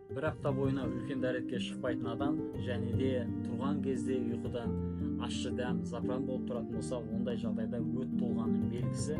Bir hafta boyuna үлкен дәретке шықпайтын адам және де тұрған кезде ұйқыдан ащы дәм запыран болып тұратын болса, ондай жағдайда өт толғанның белгісі.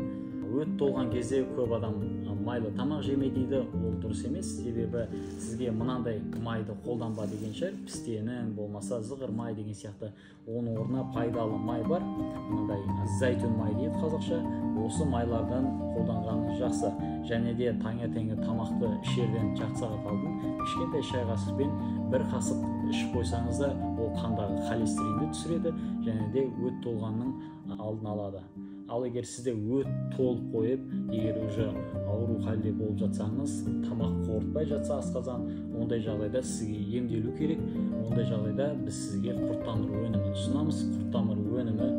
Өт толған кезде көп адам майлы тамақ жеме дейді. Ол дұрыс емес, себебі сізге мынандай майды қолданба деген шығар, пістенің болмаса зығыр май деген сияқты. Оның орнына пайдалы май бар, мынандай зәйтүн май дейді қазақша. Осы майлардан қолданғаны жақсы. Және де таңертеңгі тамақты ішерден жарты сағат алдын кішкентай шай қасықпен бір қасық ішіп қойсаңыз да, ол қандағы холестеринді түсіреді және де өт толғанның алдын алады. Ал егер сізде өт толып қойып, егер уже ауру халде болып жатсаңыз, тамақ қорытпай жатса асқазан, ондай жағдайда сізге емделу керек. Ондай жағдайда біз сізге құрттандыру өнімін ұсынамыз. Құрттандыру өнімі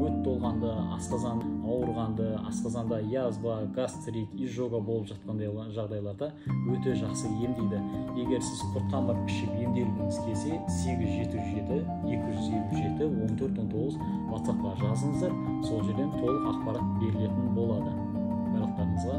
өт толғанды, асқазан ауырғанды, асқазанда язва, гастрит, изжога болып жатқандай жағдайларда өте жақсы емдейді. Егер сіз құрттандырып ішіп емделгіңіз келсе, 877 257 1419 WhatsApp-қа жазыңыздар. Сол жерден толық ақпарат берілетін болады. Барлықтарыңызға